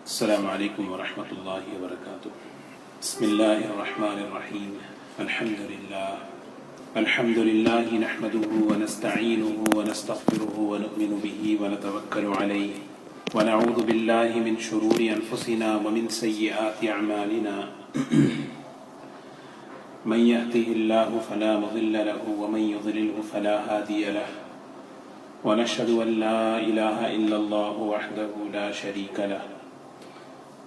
السلام عليكم ورحمة الله وبركاته. بسم الله الرحمن الرحيم. الحمد لله نحمده ونستعينه ونستغفره ونؤمن به ونتوكل عليه ونعوذ بالله من شرور أنفسنا ومن سيئات أعمالنا من يهده الله فلا مضل له ومن يضلله فلا هادي له ونشهد أن لا إله إلا الله وحده لا شريك له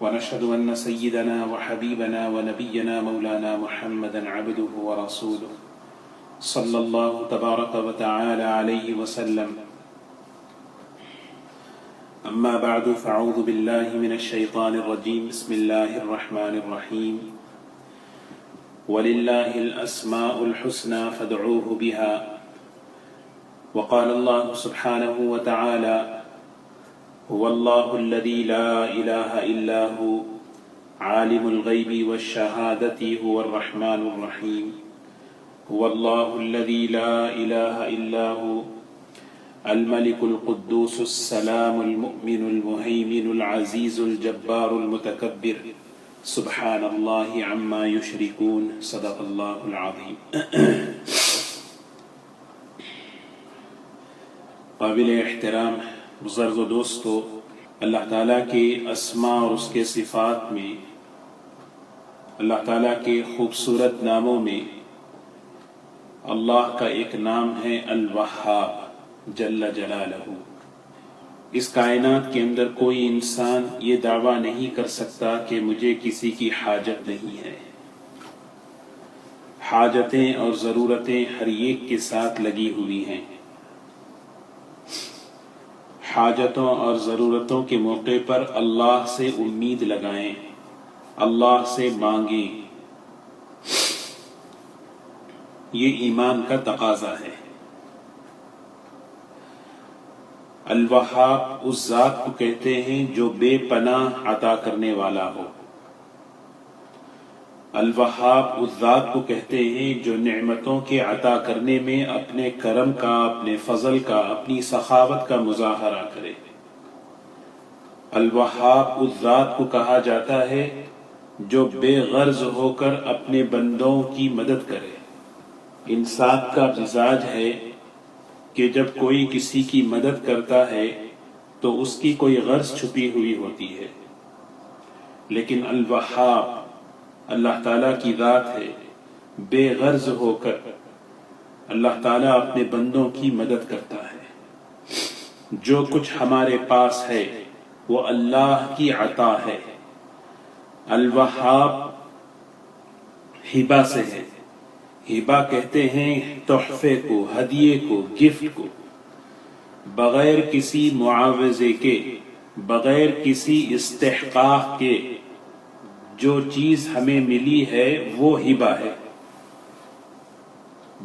ونشهد أن سيدنا وحبيبنا ونبينا مولانا محمدا عبده ورسوله صلى الله تبارك وتعالى عليه وسلم. أما بعد فأعوذ بالله من الشيطان الرجيم. بسم الله الرحمن الرحيم. ولله الأسماء الحسنى فادعوه بها. وقال الله سبحانه وتعالى هو الله الذي لا إله إلا هو عالم الغيب والشهادة هو الرحمن الرحيم. هو الله الذي لا إله إلا هو الملك القدوس السلام المؤمن المهيمن العزيز الجبار المتكبر سبحان الله عما يشركون. صدق الله العظيم. قابل احترام بزرگ و دوستو، اللہ تعالیٰ کے اسماء اور اس کے صفات میں، اللہ تعالیٰ کے خوبصورت ناموں میں اللہ کا ایک نام ہے الوہاب جل جلالہ. اس کائنات کے اندر کوئی انسان یہ دعویٰ نہیں کر سکتا کہ مجھے کسی کی حاجت نہیں ہے. حاجتیں اور ضرورتیں ہر ایک کے ساتھ لگی ہوئی ہیں. حاجتوں اور ضرورتوں کے موقع پر اللہ سے امید لگائیں، اللہ سے مانگیں. یہ ایمان کا تقاضا ہے. الوہاب اس ذات کو کہتے ہیں جو بے پناہ عطا کرنے والا ہو. الوہاب اس ذات کو کہتے ہیں جو نعمتوں کے عطا کرنے میں اپنے کرم کا، اپنے فضل کا، اپنی سخاوت کا مظاہرہ کرے. الوہاب اس ذات کو کہا جاتا ہے جو بے غرض ہو کر اپنے بندوں کی مدد کرے. انسان کا مزاج ہے کہ جب کوئی کسی کی مدد کرتا ہے تو اس کی کوئی غرض چھپی ہوئی ہوتی ہے، لیکن الوہاب اللہ تعالیٰ کی ذات ہے. بے غرض ہو کر اللہ تعالیٰ اپنے بندوں کی مدد کرتا ہے. جو کچھ ہمارے پاس ہے وہ اللہ کی عطا ہے. الوہاب ہبہ سے ہے. ہبہ کہتے ہیں تحفے کو، ہدیے کو، گفٹ کو. بغیر کسی معاوضے کے، بغیر کسی استحقاق کے جو چیز ہمیں ملی ہے وہ ہبہ ہے.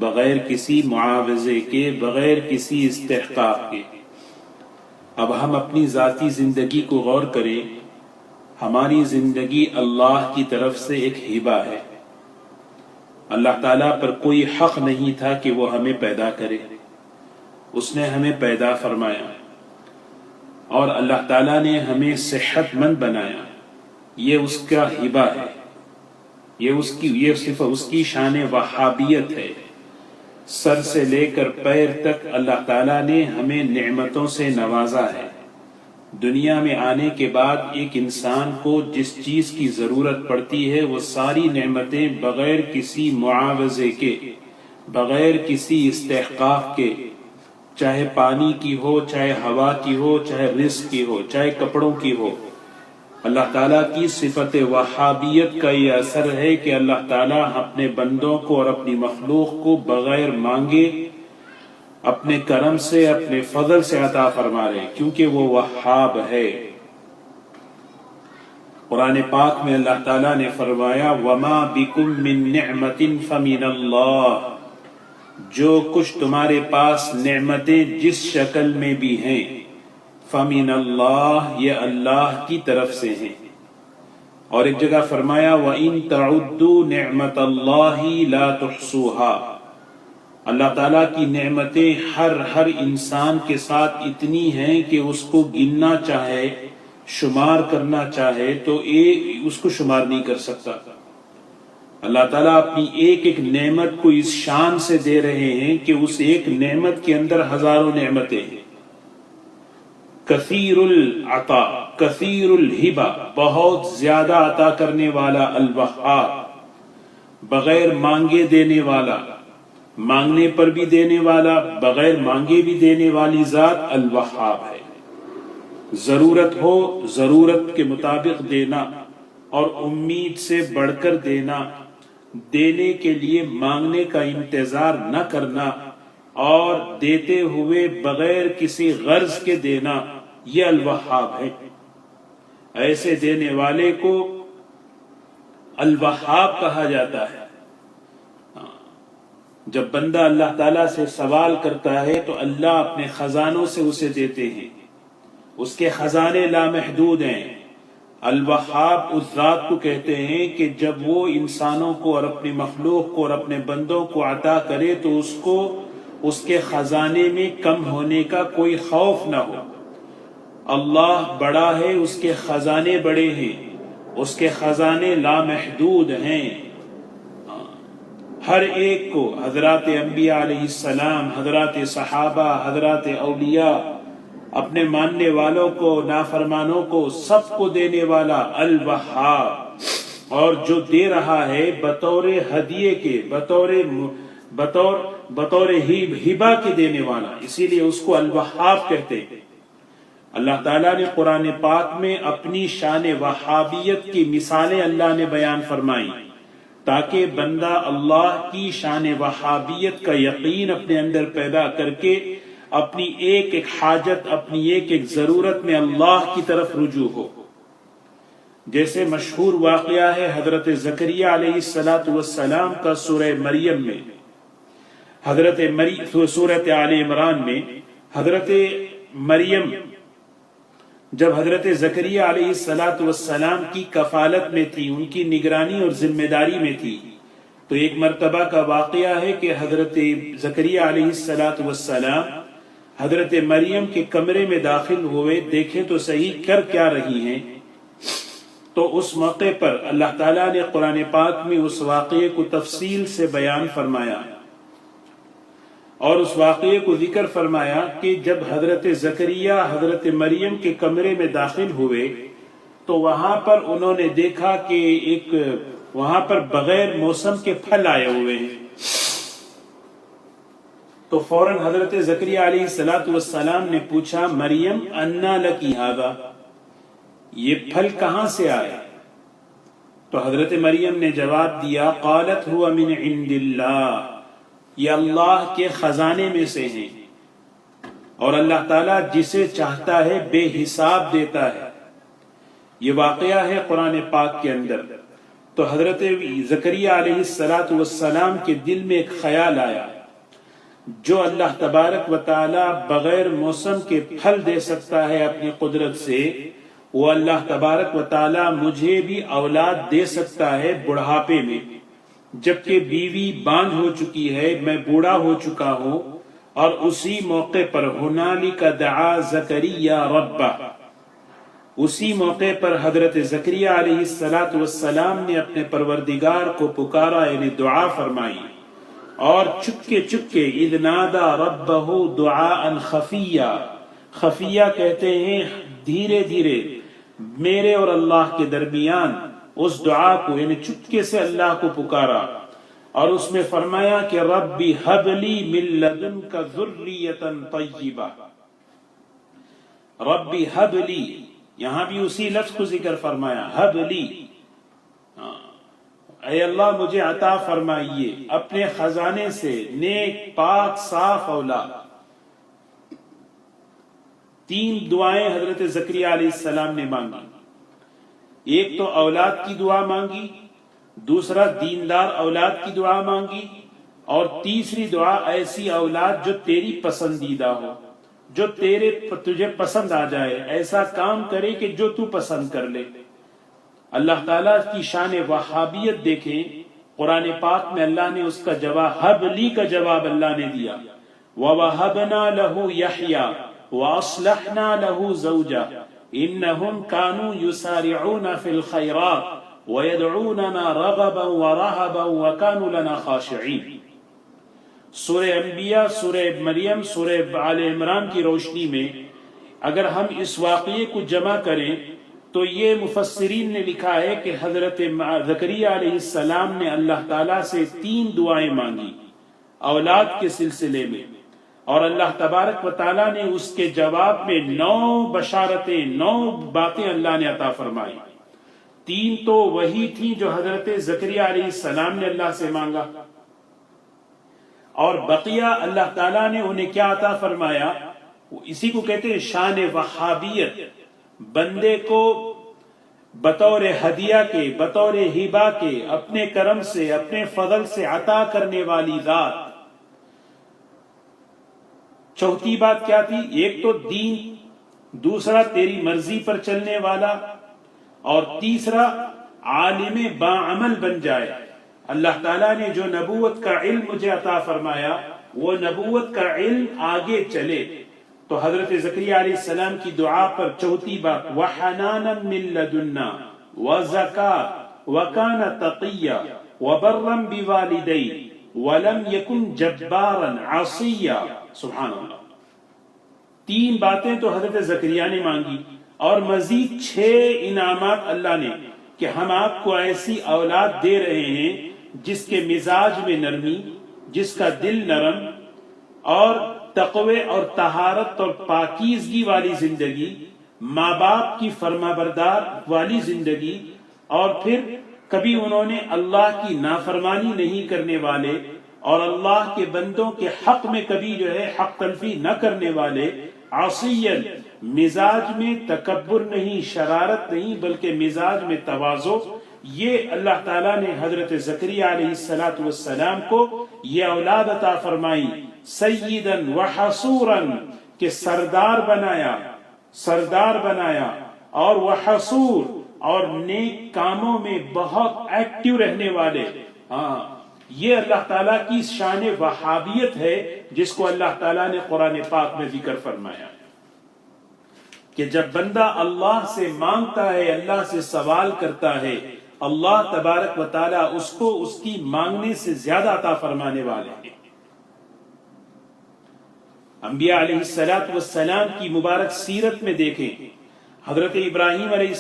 بغیر کسی معاوضے کے، بغیر کسی استحقاق کے. اب ہم اپنی ذاتی زندگی کو غور کریں. ہماری زندگی اللہ کی طرف سے ایک ہبہ ہے. اللہ تعالیٰ پر کوئی حق نہیں تھا کہ وہ ہمیں پیدا کرے. اس نے ہمیں پیدا فرمایا اور اللہ تعالیٰ نے ہمیں صحت مند بنایا. یہ اس کا ہبہ ہے. یہ صرف اس کی شان وہابیت ہے. سر سے لے کر پیر تک اللہ تعالیٰ نے ہمیں نعمتوں سے نوازا ہے. دنیا میں آنے کے بعد ایک انسان کو جس چیز کی ضرورت پڑتی ہے وہ ساری نعمتیں بغیر کسی معاوضے کے، بغیر کسی استحقاق کے، چاہے پانی کی ہو، چاہے ہوا کی ہو، چاہے رزق کی ہو، چاہے کپڑوں کی ہو. اللہ تعالیٰ کی صفت وہابیت کا یہ اثر ہے کہ اللہ تعالیٰ اپنے بندوں کو اور اپنی مخلوق کو بغیر مانگے اپنے کرم سے، اپنے فضل سے عطا فرما رہے، کیونکہ وہ وہاب ہے. قرآن پاک میں اللہ تعالیٰ نے فرمایا وَمَا بِكُم مِّن نِّعْمَةٍ فَمِنَ اللَّهِ. جو کچھ تمہارے پاس نعمتیں جس شکل میں بھی ہیں، فَمِنَ اللَّهِ، یہ اللہ کی طرف سے ہیں. اور ایک جگہ فرمایا وَإِن تَعُدُّوا نِعْمَةَ اللَّهِ لَا تُحْصُوهَا. اللہ تعالیٰ کی نعمتیں ہر انسان کے ساتھ اتنی ہیں کہ اس کو گننا چاہے شمار کرنا چاہے تو اس کو شمار نہیں کر سکتا۔ اللہ تعالیٰ اپنی ایک ایک نعمت کو اس شان سے دے رہے ہیں کہ اس ایک نعمت کے اندر ہزاروں نعمتیں ہیں۔ کثیر العطا، کثیر الہبہ، بہت زیادہ عطا کرنے والا، الوہاب، بغیر مانگے دینے والا، مانگنے پر بھی دینے والا، بغیر مانگے بھی دینے والی ذات الوہاب ہے۔ ضرورت ہو ضرورت کے مطابق دینا، اور امید سے بڑھ کر دینا، دینے کے لیے مانگنے کا انتظار نہ کرنا، اور دیتے ہوئے بغیر کسی غرض کے دینا، یہ الوہاب ہے۔ ایسے دینے والے کو الوہاب کہا جاتا ہے۔ جب بندہ اللہ تعالیٰ سے سوال کرتا ہے تو اللہ اپنے خزانوں سے اسے دیتے ہیں، اس کے خزانے لامحدود ہیں۔ الوہاب اس ذات کو کہتے ہیں کہ جب وہ انسانوں کو اور اپنی مخلوق کو اور اپنے بندوں کو عطا کرے تو اس کو اس کے خزانے میں کم ہونے کا کوئی خوف نہ ہو۔ اللہ بڑا ہے، اس کے خزانے بڑے ہیں، اس کے خزانے لامحدود ہیں۔ ہر ایک کو، حضرات انبیاء علیہ السلام، حضرات صحابہ، حضرات اولیاء، اپنے ماننے والوں کو، نافرمانوں کو، سب کو دینے والا الوہاب، اور جو دے رہا ہے بطور ہدیے کے، بطور ہبہ کے دینے والا، اسی لیے اس کو الوہاب کہتے ہیں۔ اللہ تعالیٰ نے قرآن پاک میں اپنی شان وہابیت کی مثالیں اللہ نے بیان فرمائی تاکہ بندہ اللہ کی شان وہابیت کا یقین اپنے اندر پیدا کر کے اپنی ایک ایک حاجت، اپنی ایک ایک ضرورت میں اللہ کی طرف رجوع ہو۔ جیسے مشہور واقعہ ہے حضرت زکریا علیہ السلام کا سورہ مریم میں، سورۃ آل عمران میں، حضرت مریم جب حضرت زکریا علیہ السلام کی کفالت میں تھی، ان کی نگرانی اور ذمہ داری میں تھی، تو ایک مرتبہ کا واقعہ ہے کہ حضرت زکریا علیہ السلام حضرت مریم کے کمرے میں داخل ہوئے، دیکھیں تو صحیح کر کیا رہی ہیں۔ تو اس موقع پر اللہ تعالیٰ نے قرآن پاک میں اس واقعے کو تفصیل سے بیان فرمایا، اور اس واقعے کو ذکر فرمایا کہ جب حضرت زکریا حضرت مریم کے کمرے میں داخل ہوئے تو وہاں پر انہوں نے دیکھا کہ وہاں پر بغیر موسم کے پھل آئے ہوئے ہیں۔ تو فوراً حضرت زکریا علیہ السلام نے پوچھا، مریم انا لکی ھذا، یہ پھل کہاں سے آئے؟ تو حضرت مریم نے جواب دیا، قالت هو من عند اللہ، یہ اللہ کے خزانے میں سے ہیں، اور اللہ تعالیٰ جسے چاہتا ہے بے حساب دیتا ہے۔ یہ واقعہ ہے قرآن پاک کے اندر۔ تو حضرت زکریا علیہ السلام کے دل میں ایک خیال آیا، جو اللہ تبارک و تعالی بغیر موسم کے پھل دے سکتا ہے اپنی قدرت سے، وہ اللہ تبارک و تعالی مجھے بھی اولاد دے سکتا ہے بڑھاپے میں، جبکہ بیوی باندھ ہو چکی ہے، میں بوڑھا ہو چکا ہوں۔ اور اسی موقع پر ہنالک دعا زکریا ربہ، اسی موقع پر حضرت زکریا علیہ السلام نے اپنے پروردگار کو پکارا، یعنی دعا فرمائی، اور چپکے چپکے اذ نادا ربہ دعاء خفیہ، خفیہ کہتے ہیں دھیرے دھیرے، میرے اور اللہ کے درمیان اس دعا کو، یعنی چپکے سے اللہ کو پکارا، اور اس میں فرمایا کہ ربی ہب لی من لدنک ذریۃ طیبہ، ربی ہب لی، یہاں بھی اسی لفظ کو ذکر فرمایا، ہب لی، اے اللہ مجھے عطا فرمائیے اپنے خزانے سے نیک پاک صاف اولاد۔ تین دعائیں حضرت زکریا علیہ السلام نے مانگی، ایک تو اولاد کی دعا مانگی، دوسرا دیندار اولاد کی دعا مانگی، اور تیسری دعا ایسی اولاد جو تیری پسندیدہ ہو، جو تجھے پسند آ جائے، ایسا کام کرے کہ جو تو پسند کر لے۔ اللہ تعالیٰ کی شان وہابیت دیکھیں، قرآن پاک میں اللہ نے اس کا جواب، ہب لی کا جواب اللہ نے دیا، وَوَهَبْنَا لَهُ يَحْيَا وَأَصْلَحْنَا لَهُ زَوْجَهُ، انہم کانوا یسارعون فی الخیرات ویدعوننا رغبا ورہبا وکانوا لنا خاشعین۔ سورہ انبیاء، سورہ مریم، سورہ آل عمران کی روشنی میں اگر ہم اس واقعے کو جمع کریں تو یہ مفسرین نے لکھا ہے کہ حضرت زکریا علیہ السلام نے اللہ تعالیٰ سے 3 دعائیں مانگی اولاد کے سلسلے میں، اور اللہ تبارک و تعالیٰ نے اس کے جواب میں 9 بشارتیں، 9 باتیں اللہ نے عطا فرمائی۔ 3 تو وہی تھیں جو حضرت زکریا علیہ السلام نے اللہ سے مانگا، اور بقیہ اللہ تعالیٰ نے انہیں کیا عطا فرمایا، اسی کو کہتے ہیں شان وہابیت، بندے کو بطور ہدیہ کے، بطور ہبہ کے، اپنے کرم سے، اپنے فضل سے عطا کرنے والی ذات۔ چوتھی بات کیا تھی؟ ایک تو دین، دوسرا تیری مرضی پر چلنے والا، اور تیسرا عالم باعمل بن جائے۔ اللہ تعالیٰ نے جو نبوت کا علم مجھے عطا فرمایا، وہ نبوت کا علم آگے چلے۔ تو حضرت زکریا علیہ السلام کی دعا پر چوتھی بات، وَحَنَانًا مِن لَدُنَّا وَزَكَاةً وَكَانَ تَقِيًّا وَبَرًّا بِوَالِدَيْهِ وَلَمْ يَكُنْ جَبَّارًا عَصِيًّا۔ سبحان اللہ، 3 باتیں تو حضرت زکریا نے مانگی، اور مزید 6 انعامات اللہ نے، کہ ہم آپ کو ایسی اولاد دے رہے ہیں جس کے مزاج میں نرمی، جس کا دل نرم، اور تقوی اور طہارت اور پاکیزگی والی زندگی، ماں باپ کی فرما بردار والی زندگی، اور پھر کبھی انہوں نے اللہ کی نافرمانی نہیں کرنے والے، اور اللہ کے بندوں کے حق میں کبھی جو ہے حق تلفی نہ کرنے والے، عاصیاً، مزاج میں تکبر نہیں، شرارت نہیں، بلکہ مزاج میں تواضع۔ یہ اللہ تعالیٰ نے حضرت زکریا علیہ السلام کو یہ اولاد عطا فرمائی، سیداً وحصوراً، کہ سردار بنایا، اور وحصور، اور نیک کاموں میں بہت ایکٹیو رہنے والے۔ ہاں، یہ اللہ تعالیٰ کی شان وہابیت ہے جس کو اللہ تعالیٰ نے قرآن پاک میں ذکر فرمایا، کہ جب بندہ اللہ سے مانگتا ہے، اللہ سے سوال کرتا ہے، اللہ تبارک و تعالیٰ اس کو اس کی مانگنے سے زیادہ عطا فرمانے والے ہیں۔ انبیاء علیہ السلام کی مبارک سیرت میں دیکھیں، حضرت ابراہیم علیہ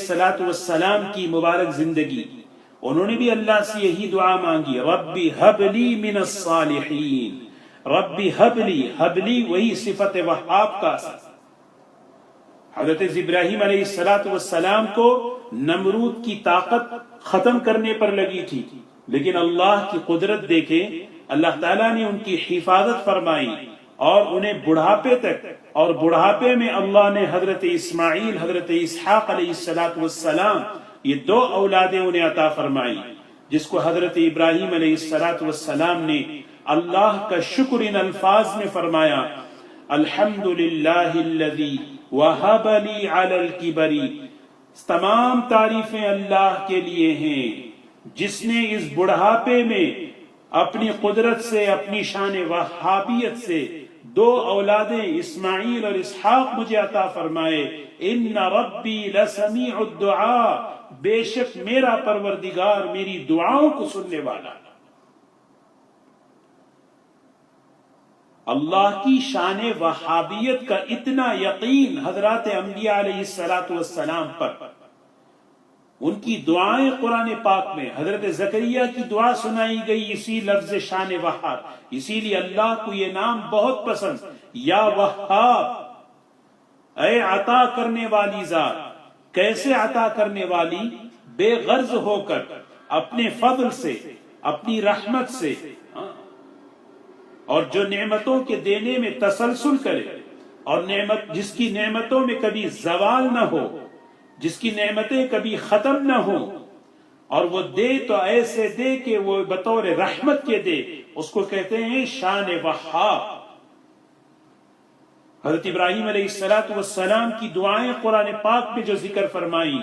السلام کی مبارک زندگی، انہوں نے بھی اللہ سے یہی دعا مانگی، ربی ہب لی من الصالحین، ربی ہب لی، وہی صفت وہاب کا اثر۔ حضرت ابراہیم علیہ السلام کو نمرود کی طاقت ختم کرنے پر لگی تھی، لیکن اللہ کی قدرت دیکھیں، اللہ تعالیٰ نے ان کی حفاظت فرمائی، اور انہیں بڑھاپے تک، اور بڑھاپے میں اللہ نے حضرت اسماعیل، حضرت اسحاق علیہ السلام، یہ 2 اولادیں انہیں عطا فرمائی، جس کو حضرت ابراہیم علیہ السلام نے اللہ کا شکر ان الفاظ میں فرمایا، الحمدللہ الذی وہب لی علی الکبر، تمام تعریفیں اللہ کے لیے ہیں جس نے اس بڑھاپے میں اپنی قدرت سے، اپنی شان وہابیت سے 2 اولادیں اسماعیل اور اسحاق مجھے عطا فرمائے۔ ان ربی لسمیع الدعاء، بے شک میرا پروردگار میری دعاؤں کو سننے والا۔ اللہ کی شان وہابیت کا اتنا یقین حضرات انبیاء علیہ السلام پر، ان کی دعائیں قرآن پاک میں، حضرت زکریا کی دعا سنائی گئی اسی لفظ شان وہاب، اسی لیے اللہ کو یہ نام بہت پسند، یا وہاب، اے عطا کرنے والی ذات۔ کیسے عطا کرنے والی؟ بے غرض ہو کر، اپنے فضل سے، اپنی رحمت سے، اور جو نعمتوں کے دینے میں تسلسل کرے، اور جس کی نعمتوں میں کبھی زوال نہ ہو، جس کی نعمتیں کبھی ختم نہ ہوں، اور وہ دے تو ایسے دے کہ وہ بطور رحمت کے دے، اس کو کہتے ہیں شان وہاب۔ حضرت ابراہیم علیہ السلام کی دعائیں قرآن پاک میں جو ذکر فرمائی،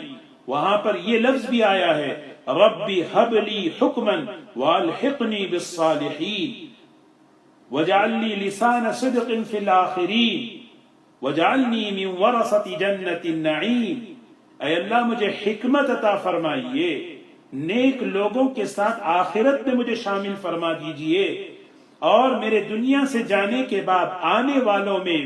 وہاں پر یہ لفظ بھی آیا ہے، ربی ہب لی حکما والحقنی بالصالحین واجعل لی لسان صدق فی الآخرین وجعلنی من ورثۃ جنۃ النعیم، اے اللہ مجھے حکمت عطا فرمائیے، نیک لوگوں کے ساتھ آخرت میں مجھے شامل فرما دیجئے، اور میرے دنیا سے جانے کے بعد آنے والوں میں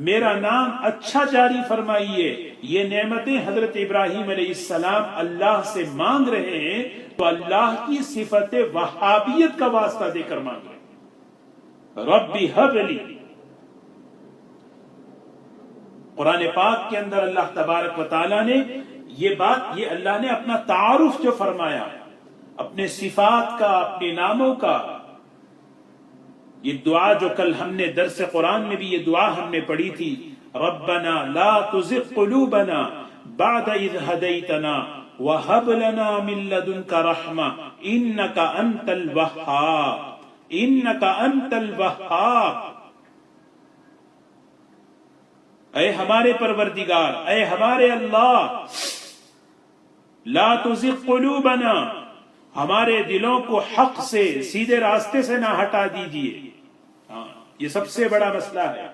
میرا نام اچھا جاری فرمائیے۔ یہ نعمتیں حضرت ابراہیم علیہ السلام اللہ سے مانگ رہے ہیں تو اللہ کی صفت وہابیت کا واسطہ دے کر مانگ رہے ہیں، رب ہب لی۔ قرآن پاک کے اندر اللہ تبارک و تعالیٰ نے یہ بات، یہ اللہ نے اپنا تعارف جو فرمایا اپنے صفات کا، اپنے ناموں کا، یہ دعا جو کل ہم نے درس قرآن میں بھی یہ دعا ہم نے پڑھی تھی، ربنا لا تزغ قلوبنا بعد اذ ہدیتنا وہب لنا من لدنک رحمہ انک انت الوہاب، انک انت الوہاب۔ اے ہمارے پروردگار، اے ہمارے اللہ، لا تزغ قلوبنا، ہمارے دلوں کو حق سے، سیدھے راستے سے نہ ہٹا دیجئے۔ یہ سب سے بڑا مسئلہ ہے،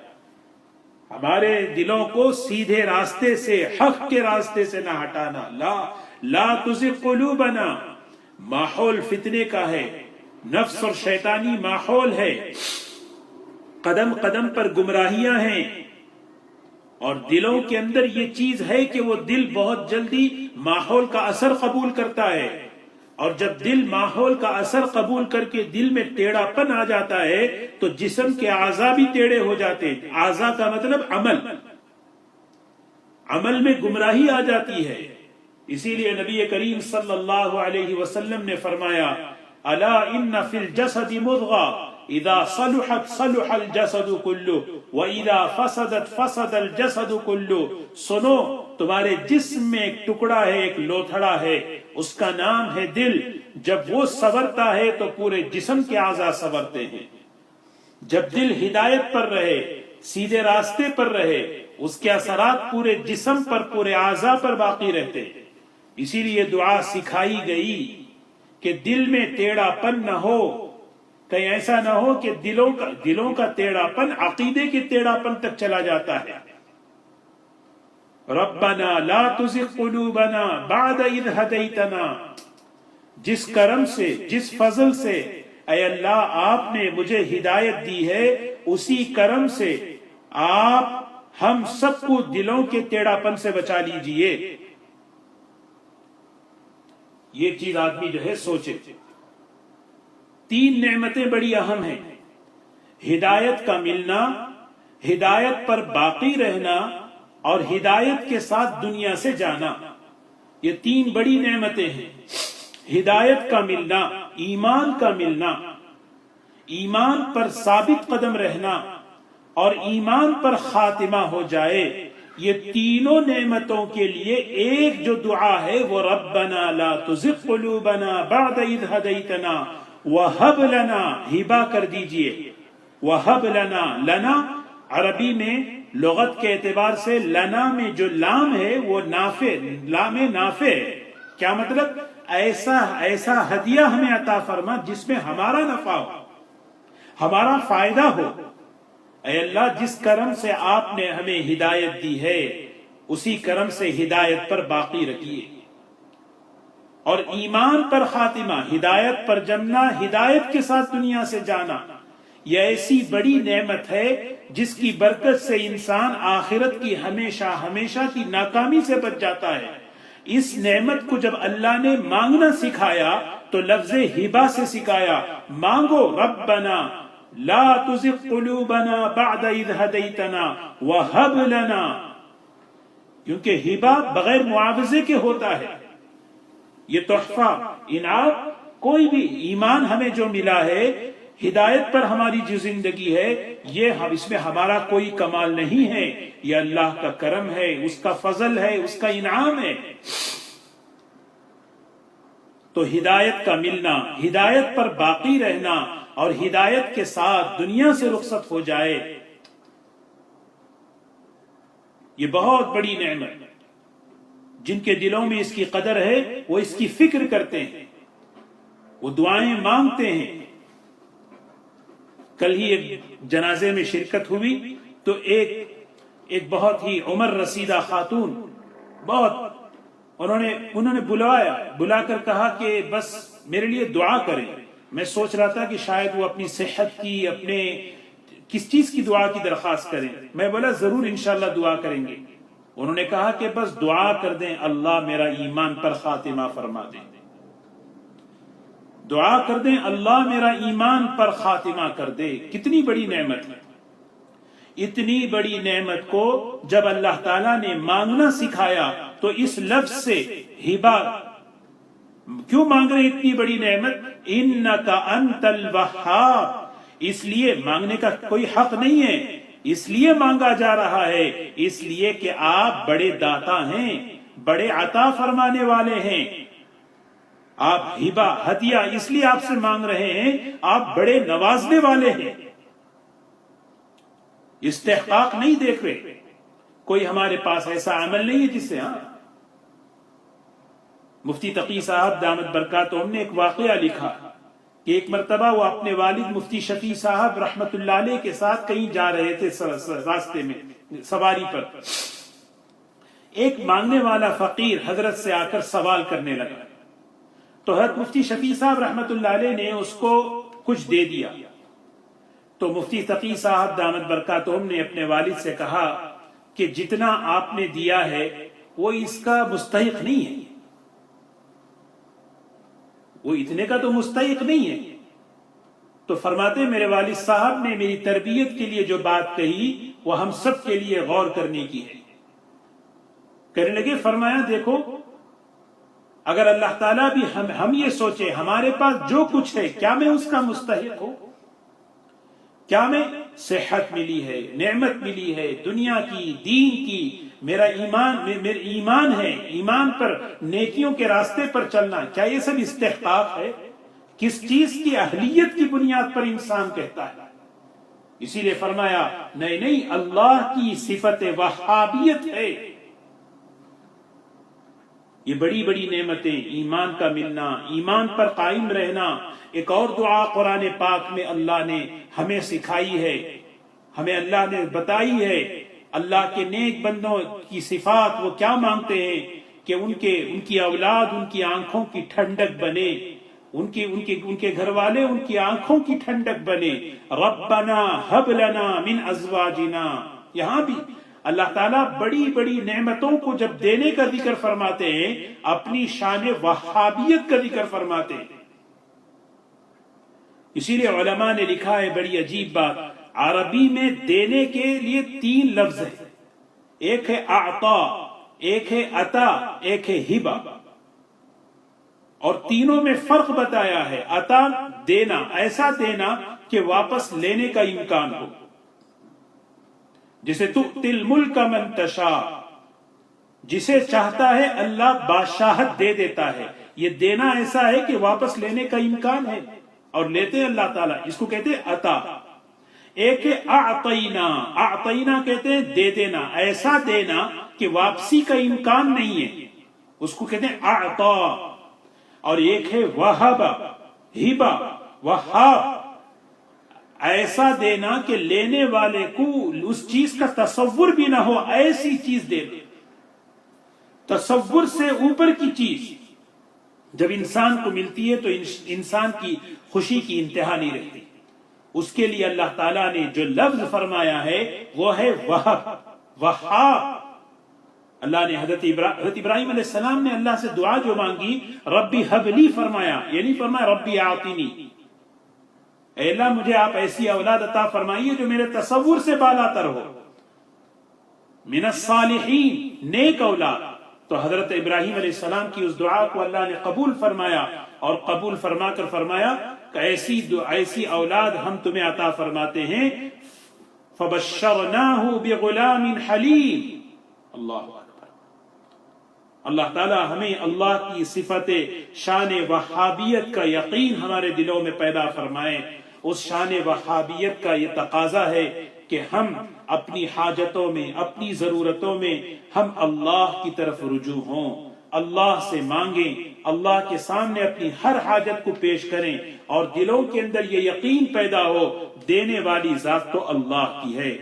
ہمارے دلوں کو سیدھے راستے سے، حق کے راستے سے نہ ہٹانا۔ لا تزغ قلوبنا، ماحول فتنے کا ہے، نفس اور شیطانی ماحول ہے، قدم قدم پر گمراہیاں ہیں، اور دلوں کے اندر یہ چیز ہے کہ وہ دل بہت جلدی ماحول کا اثر قبول کرتا ہے، اور جب دل ماحول کا اثر قبول کر کے دل میں ٹیڑھا پن آ جاتا ہے تو جسم کے اعضاء بھی ٹیڑھے ہو جاتے ہیں۔ اعضاء کا مطلب عمل میں گمراہی آ جاتی ہے۔ اسی لیے نبی کریم صلی اللہ علیہ وسلم نے فرمایا، الا ان فی الجسد مضغہ اذا صلحت صلح الجسد کلہ واذا فسدت فسد الجسد کلہ، سنو تمہارے جسم میں ایک ٹکڑا ہے، ایک لوتھڑا ہے، اس کا نام ہے دل، جب وہ سنورتا ہے تو پورے جسم کے اعضاء سنورتے ہیں۔ جب دل ہدایت پر رہے، سیدھے راستے پر رہے، اس کے اثرات پورے جسم پر، پورے اعضاء پر باقی رہتے ہیں۔ اسی لیے دعا سکھائی گئی کہ دل میں ٹیڑھا پن نہ ہو، کہیں ایسا نہ ہو کہ دلوں کا ٹیڑھا پن عقیدے کے ٹیڑھا پن تک چلا جاتا ہے۔ ربنا لا تزغ قلوبنا بعد اذ ہدیتنا، جس کرم سے، جس فضل سے اے اللہ آپ نے مجھے ہدایت دی ہے، اسی کرم سے آپ ہم سب کو دلوں کے ٹیڑھا پن سے بچا لیجئے۔ یہ چیز آدمی جو ہے سوچے۔ تین نعمتیں بڑی اہم ہیں، ہدایت کا ملنا، ہدایت پر باقی رہنا، اور ہدایت کے ساتھ دنیا سے جانا۔ یہ تین بڑی نعمتیں ہیں، ہدایت کا ملنا، ایمان کا ملنا، ایمان پر ثابت قدم رہنا، اور ایمان پر خاتمہ ہو جائے۔ یہ تینوں نعمتوں کے لیے ایک جو دعا ہے وہ ربنا لا تزغ قلوبنا بعد اذ ہدیتنا وہب لنا، ہبہ کر دیجئے، وہب لنا، لنا عربی میں لغت کے اعتبار سے لنا میں جو لام ہے وہ نافع، لام نافع ہے۔ کیا مطلب؟ ایسا ہدیہ ہمیں عطا فرما جس میں ہمارا نفع ہو، ہمارا فائدہ ہو۔ اے اللہ جس کرم سے آپ نے ہمیں ہدایت دی ہے اسی کرم سے ہدایت پر باقی رکھیے، اور ایمان پر خاتمہ، ہدایت پر جمنا، ہدایت کے ساتھ دنیا سے جانا۔ یہ ایسی بڑی نعمت ہے جس کی برکت سے انسان آخرت کی ہمیشہ ہمیشہ کی ناکامی سے بچ جاتا ہے۔ اس نعمت کو جب اللہ نے مانگنا سکھایا تو لفظ ہبہ سے سکھایا، مانگو ربنا لا تزغ قلوبنا بعد اذ ہدیتنا وہب لنا، کیونکہ ہبہ بغیر معاوضے کے ہوتا ہے۔ یہ تحفہ، انعام، کوئی بھی ایمان ہمیں جو ملا ہے، ہدایت پر ہماری جو زندگی ہے، یہ اس میں ہمارا کوئی کمال نہیں ہے، یہ اللہ کا کرم ہے، اس کا فضل ہے، اس کا انعام ہے۔ تو ہدایت کا ملنا، ہدایت پر باقی رہنا، اور ہدایت کے ساتھ دنیا سے رخصت ہو جائے، یہ بہت بڑی نعمت۔ جن کے دلوں میں اس کی قدر ہے وہ اس کی فکر کرتے ہیں، وہ دعائیں مانگتے ہیں۔ کل ہی ایک جنازے میں شرکت ہوئی تو ایک ایک بہت ہی عمر رسیدہ خاتون، انہوں نے بلا کر کہا کہ بس میرے لیے دعا کریں. میں سوچ رہا تھا کہ شاید وہ اپنی صحت کی، اپنے کس چیز کی دعا کی درخواست کریں. میں بولا ضرور انشاءاللہ دعا کریں گے. انہوں نے کہا کہ بس دعا کر دیں اللہ میرا ایمان پر خاتمہ فرما دیں. دعا کر دیں اللہ میرا ایمان پر خاتمہ کر دے. کتنی بڑی نعمت ہے. اتنی بڑی نعمت کو جب اللہ تعالیٰ نے مانگنا سکھایا تو اس لفظ سے ہبہ کیوں مانگ رہے اتنی بڑی نعمت؟ انکا انت الوہاب. اس لیے مانگنے کا کوئی حق نہیں ہے، اس لیے مانگا جا رہا ہے اس لیے کہ آپ بڑے داتا ہیں، بڑے عطا فرمانے والے ہیں. آپ ہبہ ہدیہ اس لیے آپ سے مانگ رہے ہیں، آپ بڑے نوازنے والے ہیں. استحقاق نہیں دیکھ رہے. کوئی ہمارے پاس ایسا عمل نہیں ہے جس سے مفتی تقی صاحب دامت برکاتہم نے ایک واقعہ لکھا کہ ایک مرتبہ وہ اپنے والد مفتی شفیع صاحب رحمت اللہ علیہ کے ساتھ کہیں جا رہے تھے راستے میں سواری پر. ایک مانگنے والا فقیر حضرت سے آ کر سوال کرنے لگا تو حضرت مفتی شفیع صاحب رحمت اللہ علیہ نے اس کو کچھ دے دیا. تو مفتی تقی صاحب دامت برکاتہم نے اپنے والد سے کہا کہ جتنا آپ نے دیا ہے وہ اس کا مستحق نہیں ہے، وہ اتنے کا تو مستحق نہیں ہے. تو فرماتے میرے والد صاحب نے میری تربیت کے لیے جو بات کہی وہ ہم سب کے لیے غور کرنے کی ہے. کرنے لگے، فرمایا دیکھو اگر اللہ تعالیٰ بھی ہم یہ سوچے ہمارے پاس جو کچھ ہے کیا میں اس کا مستحق ہوں؟ کیا میں صحت ملی ہے، نعمت ملی ہے، دنیا کی، دین کی، میرا ایمان ہے، ایمان پر نیکیوں کے راستے پر چلنا، کیا یہ سب استحقاق ہے؟ کس چیز کی اہلیت کی بنیاد پر انسان کہتا ہے؟ اسی لیے فرمایا نہیں اللہ کی صفت وہابیت ہے. یہ بڑی بڑی نعمتیں، ایمان کا ملنا، ایمان پر قائم رہنا. ایک اور دعا قرآن پاک میں اللہ نے ہمیں سکھائی ہے، ہمیں اللہ نے بتائی ہے. اللہ کے نیک بندوں کی صفات وہ کیا مانگتے ہیں کہ ان کی اولاد ان کی آنکھوں کی ٹھنڈک بنے، ان کے گھر والے ان کی آنکھوں کی ٹھنڈک بنے. ربنا ہب لنا من ازواجنا. یہاں بھی اللہ تعالیٰ بڑی بڑی نعمتوں کو جب دینے کا ذکر فرماتے ہیں اپنی شان وہابیت کا ذکر فرماتے ہیں. اسی لیے علماء نے لکھا ہے بڑی عجیب بات، عربی میں دینے کے لیے 3 لفظ ہیں. ایک ہے اعطا، ایک ہے عطا، ایک ہے ہبہ. اور تینوں میں فرق بتایا ہے. عطا دینا، ایسا دینا کہ واپس لینے کا امکان ہو، جسے تؤتی الملک من تشاء، جسے چاہتا ہے اللہ بادشاہت دے دیتا ہے. یہ دینا ایسا ہے کہ واپس لینے کا امکان ہے اور لیتے ہیں اللہ تعالیٰ، اس کو کہتے ہیں عطا. ایک ہے اعطینا، اعطینا کہتے ہیں دے دینا، ایسا دینا کہ واپسی کا امکان نہیں ہے، اس کو کہتے ہیں اعطا. اور ایک ہے وہب، ہبہ، وہاب، ایسا دینا کہ لینے والے کو اس چیز کا تصور بھی نہ ہو، ایسی چیز دے دے. تصور سے اوپر کی چیز جب انسان کو ملتی ہے تو انسان کی خوشی کی انتہا نہیں رہتی. اس کے لیے اللہ تعالیٰ نے جو لفظ فرمایا ہے وہ ہے وہب، وہاب. اللہ نے حضرت ابراہیم علیہ السلام نے اللہ سے دعا جو مانگی، ربی حب لی فرمایا، یہ نہیں فرمایا ربی اعطنی. اے اللہ مجھے آپ ایسی اولاد عطا فرمائیے جو میرے تصور سے بالا تر ہو، من الصالحین، نیک اولاد. تو حضرت ابراہیم علیہ السلام کی اس دعا کو اللہ نے قبول فرمایا، اور قبول فرما کر فرمایا کہ ایسی اولاد ہم تمہیں عطا فرماتے ہیں. فبشرناہ بغلام حلیم. اللہ اکبر. اللہ تعالی ہمیں اللہ کی صفت شان وہابیت کا یقین ہمارے دلوں میں پیدا فرمائے. اس شان وہابیت کا یہ تقاضا ہے کہ ہم اپنی حاجتوں میں، اپنی ضرورتوں میں ہم اللہ کی طرف رجوع ہوں، اللہ سے مانگیں، اللہ کے سامنے اپنی ہر حاجت کو پیش کریں، اور دلوں کے اندر یہ یقین پیدا ہو دینے والی ذات تو اللہ کی ہے.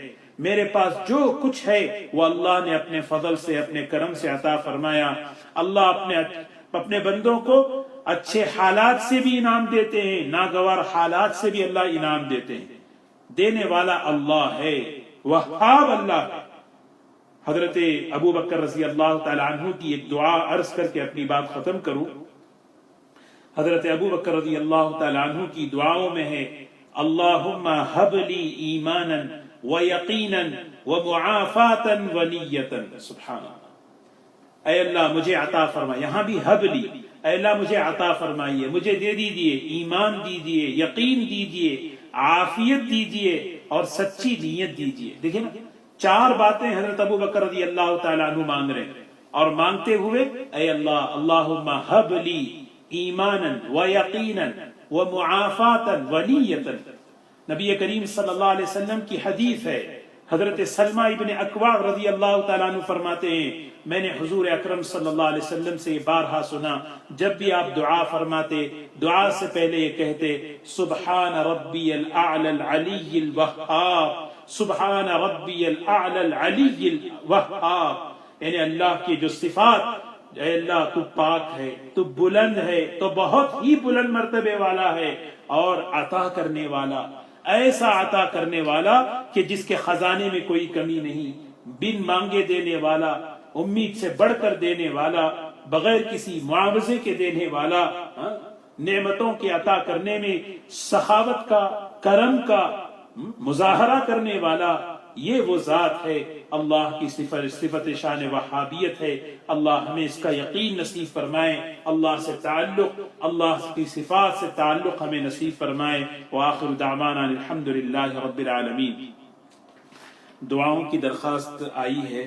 میرے پاس جو کچھ ہے وہ اللہ نے اپنے فضل سے اپنے کرم سے عطا فرمایا۔ اللہ اپنے بندوں کو اچھے حالات سے بھی انعام دیتے ہیں، ناگوار حالات سے بھی اللہ انعام دیتے ہیں۔ دینے والا اللہ ہے، وہاب اللہ ہے۔ حضرت ابو بکر رضی اللہ تعالی عنہ کی ایک دعا عرض کر کے اپنی بات ختم کروں۔ حضرت ابو بکر رضی اللہ تعالی عنہ کی دعاؤں میں ہے اللہم حب لی ایمانا ویقینا ومعافاتا ونیتا، سبحان اللہ، اے اللہ مجھے عطا فرمائے، یہاں بھی حب لی، اے اللہ مجھے عطا فرمائیے، مجھے دے دیجئے ایمان دیجئے، یقین دیجئے، عافیت دیجئے اور سچی نیت دیجئے۔ دیکھیں نا، چار باتیں حضرت ابو بکر رضی اللہ تعالیٰ عنہ مانگ رہے ہیں، اور مانگتے ہوئے اے اللہ اللہم حب لی ایمانا ویقینا ومعافاتا ونیتا۔ نبی کریم صلی اللہ علیہ وسلم کی حدیث ہے، حضرت سلمہ ابن اکوع رضی اللہ تعالیٰ عنہ فرماتے ہیں میں نے حضور اکرم صلی اللہ علیہ وسلم سے بارہا سنا، جب بھی آپ دعا فرماتے دعا سے پہلے یہ کہتے سبحان ربی الاعلی العلی الوہاب، سبحان ربی الاعلی العلی الوہاب، یعنی اللہ کی جو صفات، اے اللہ تو پاک ہے، تو بلند ہے، تو بہت ہی بلند مرتبے والا ہے، اور عطا کرنے والا، ایسا عطا کرنے والا کہ جس کے خزانے میں کوئی کمی نہیں، بن مانگے دینے والا، امید سے بڑھ کر دینے والا، بغیر کسی معاوضے کے دینے والا، نعمتوں کے عطا کرنے میں سخاوت کا، کرم کا مظاہرہ کرنے والا، یہ وہ ذات ہے۔ اللہ کی صفت شان وہابیت ہے۔ اللہ ہمیں اس کا یقین نصیب فرمائے، اللہ سے تعلق، اللہ کی صفات سے تعلق ہمیں نصیب فرمائے۔ وآخر دعوانا الحمدللہ رب العالمین۔ دعاؤں کی درخواست آئی ہے۔